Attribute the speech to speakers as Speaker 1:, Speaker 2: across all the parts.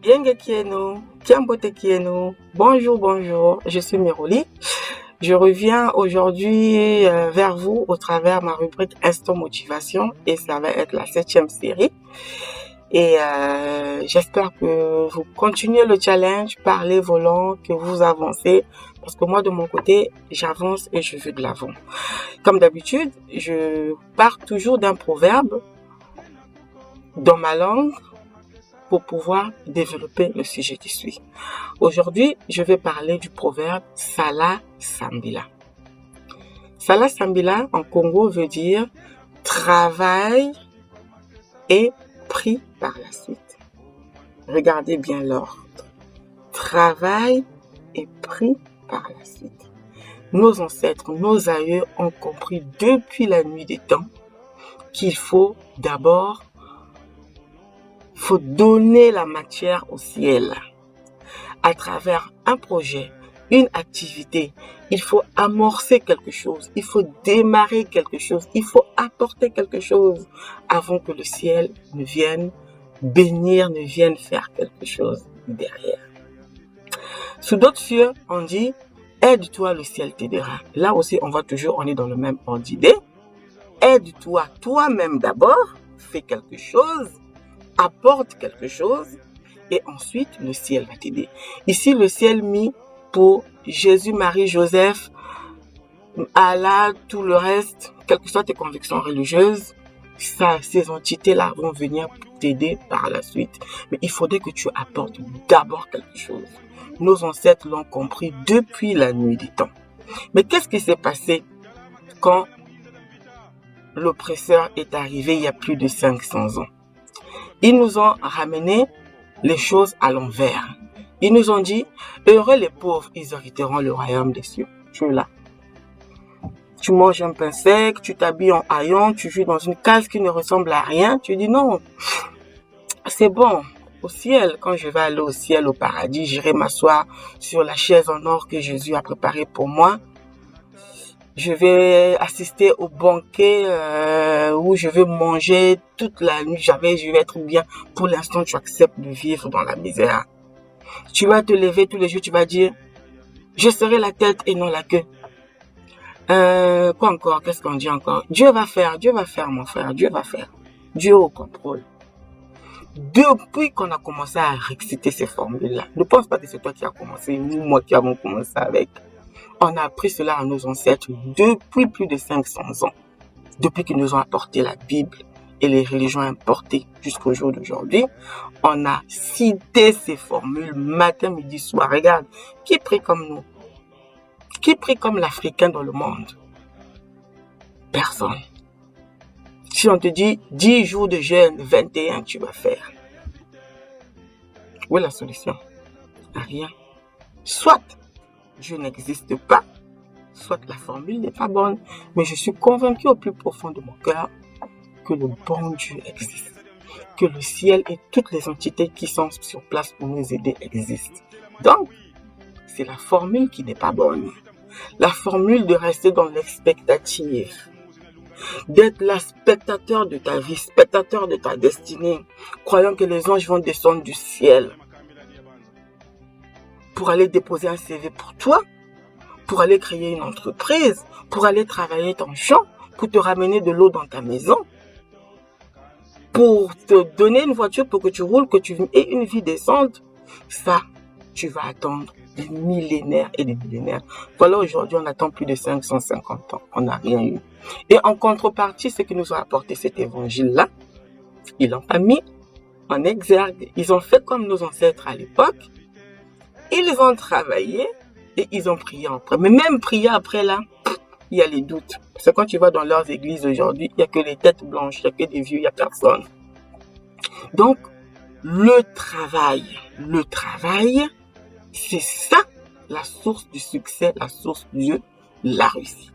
Speaker 1: Bienge Kieno, Kiambote Kieno, bonjour, je suis Méroli. Je reviens aujourd'hui vers vous au travers ma rubrique Instant Motivation et ça va être la 7e série. Et j'espère que vous continuez le challenge, parlez vos langues, que vous avancez, parce que moi de mon côté, j'avance et je veux de l'avant. Comme d'habitude, je pars toujours d'un proverbe dans ma langue pour pouvoir développer le sujet qui suit. Aujourd'hui, je vais parler du proverbe Sala Sambila. Sala Sambila en Congo veut dire travail et pris par la suite. Regardez bien l'ordre. Travail et pris par la suite. Nos ancêtres, nos aïeux ont compris depuis la nuit des temps qu'il faut d'abord donner la matière au ciel. À travers un projet, une activité, il faut amorcer quelque chose, il faut démarrer quelque chose, il faut apporter quelque chose avant que le ciel ne vienne bénir, ne vienne faire quelque chose derrière. Sous d'autres cieux, on dit « aide-toi, le ciel t'aidera ». Là aussi, on est dans le même ordre d'idée. Aide-toi toi-même d'abord, fais quelque chose, apporte quelque chose et ensuite le ciel va t'aider. Ici, le ciel mis pour Jésus, Marie, Joseph, Allah, tout le reste, quelles que soient tes convictions religieuses, ces entités-là vont venir t'aider par la suite. Mais il faudrait que tu apportes d'abord quelque chose. Nos ancêtres l'ont compris depuis la nuit des temps. Mais qu'est-ce qui s'est passé quand l'oppresseur est arrivé il y a plus de 500 ans? Ils nous ont ramené les choses à l'envers. Ils nous ont dit, heureux les pauvres, ils hériteront le royaume des cieux. Tu es là. Tu manges un pain sec, tu t'habilles en haillons, tu vis dans une case qui ne ressemble à rien. Tu dis non, c'est bon. Au ciel, quand je vais aller au ciel, au paradis, j'irai m'asseoir sur la chaise en or que Jésus a préparée pour moi. Je vais assister au banquet où je vais manger toute la nuit. Je vais être bien. Pour l'instant, tu acceptes de vivre dans la misère. Tu vas te lever tous les jours, tu vas dire, je serai la tête et non la queue. Quoi encore? Qu'est-ce qu'on dit encore? Dieu va faire mon frère, Dieu va faire. Dieu au contrôle. Depuis qu'on a commencé à réciter ces formules-là, ne pense pas que c'est toi qui as commencé, ni moi qui avons commencé avec. On a appris cela à nos ancêtres depuis plus de 500 ans, depuis qu'ils nous ont apporté la Bible et les religions importées jusqu'au jour d'aujourd'hui. On a cité ces formules matin, midi, soir. Regarde, qui prie comme nous? Qui prie comme l'Africain dans le monde? Personne. Si on te dit 10 jours de jeûne, 21, tu vas faire. Où est la solution? Rien. Soit Dieu n'existe pas, soit la formule n'est pas bonne, mais je suis convaincu au plus profond de mon cœur que le bon Dieu existe, que le ciel et toutes les entités qui sont sur place pour nous aider existent. Donc, c'est la formule qui n'est pas bonne. La formule de rester dans l'expectative, d'être la spectateur de ta vie, spectateur de ta destinée, croyant que les anges vont descendre du ciel pour aller déposer un CV pour toi, pour aller créer une entreprise, pour aller travailler ton champ, pour te ramener de l'eau dans ta maison, pour te donner une voiture pour que tu roules, que tu aies une vie décente. Ça, tu vas attendre des millénaires et des millénaires. Voilà, aujourd'hui, on attend plus de 550 ans. On n'a rien eu. Et en contrepartie, ce qui nous a apporté cet évangile-là, ils l'ont pas mis en exergue. Ils ont fait comme nos ancêtres à l'époque. Ils ont travaillé et ils ont prié après. Mais même prier après là, il y a les doutes. Parce que quand tu vas dans leurs églises aujourd'hui, il n'y a que les têtes blanches, il n'y a que des vieux, il n'y a personne. Donc, le travail, c'est ça la source du succès, la source de la réussite.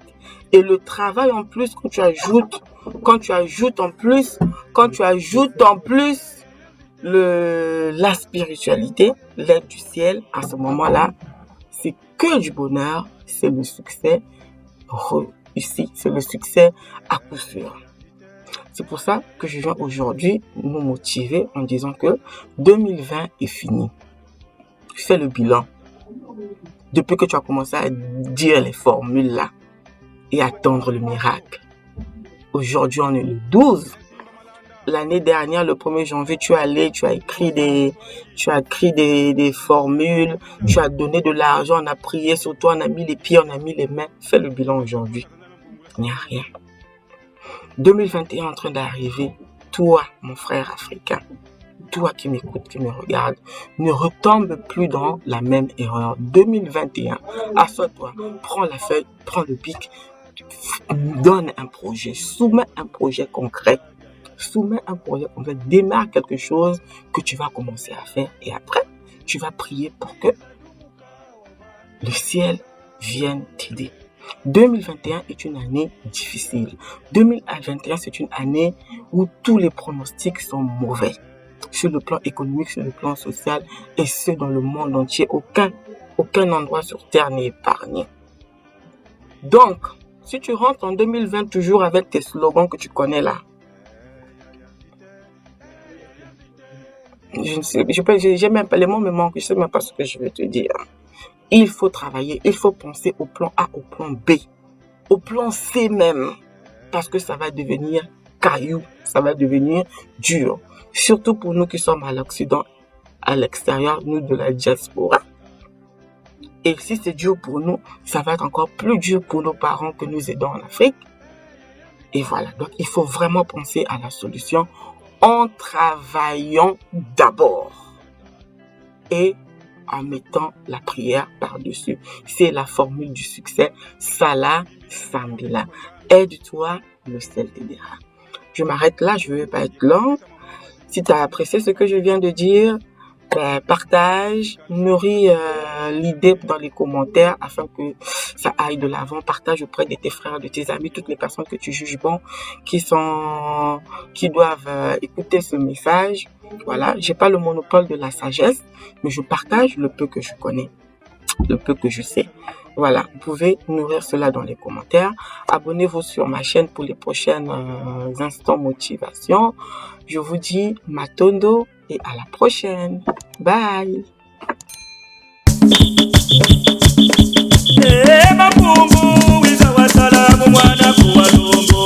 Speaker 1: Et le travail en plus, quand tu ajoutes en plus la spiritualité, l'aide du ciel, à ce moment-là, c'est que du bonheur, c'est le succès réussi, c'est le succès à coup sûr. C'est pour ça que je viens aujourd'hui nous motiver en disant que 2020 est fini. Fais le bilan. Depuis que tu as commencé à dire les formules là et attendre le miracle. Aujourd'hui, on est le 12. L'année dernière, le 1er janvier, tu as écrit des formules, tu as donné de l'argent, on a prié sur toi, on a mis les pieds, on a mis les mains. Fais le bilan aujourd'hui. Il n'y a rien. 2021 est en train d'arriver. Toi, mon frère africain, toi qui m'écoutes, qui me regarde, ne retombe plus dans la même erreur. 2021, assois-toi, prends la feuille, prends le bic, donne un projet, soumets un projet concret. Démarre quelque chose que tu vas commencer à faire et après, tu vas prier pour que le ciel vienne t'aider. 2021 est une année difficile. 2021, c'est une année où tous les pronostics sont mauvais. Sur le plan économique, sur le plan social et ce dans le monde entier. Aucun endroit sur Terre n'est épargné. Donc, si tu rentres en 2020 toujours avec tes slogans que tu connais là, j'ai même pas les mots me manquent, je sais même pas ce que je vais te dire. Il faut travailler, il faut penser au plan A, au plan B, au plan C même, parce que ça va devenir caillou, ça va devenir dur. Surtout pour nous qui sommes à l'Occident, à l'extérieur, nous de la diaspora. Et si c'est dur pour nous, ça va être encore plus dur pour nos parents que nous aidons en Afrique. Et voilà, donc il faut vraiment penser à la solution en travaillant d'abord et en mettant la prière par-dessus. C'est la formule du succès. Salah, Sambila. Aide-toi, le ciel t'aidera. Je m'arrête là, je ne vais pas être longue. Si tu as apprécié ce que je viens de dire, partage, nourris l'idée dans les commentaires afin que ça aille de l'avant. Partage auprès de tes frères, de tes amis, toutes les personnes que tu juges bon, qui doivent écouter ce message. Voilà, j'ai pas le monopole de la sagesse, mais je partage le peu que je connais, le peu que je sais. Voilà, vous pouvez nourrir cela dans les commentaires. Abonnez-vous sur ma chaîne pour les prochains instants motivation. Je vous dis Matondo et à la prochaine. Bye. Mapumbu wiza wa salamu mwana kuwa lungu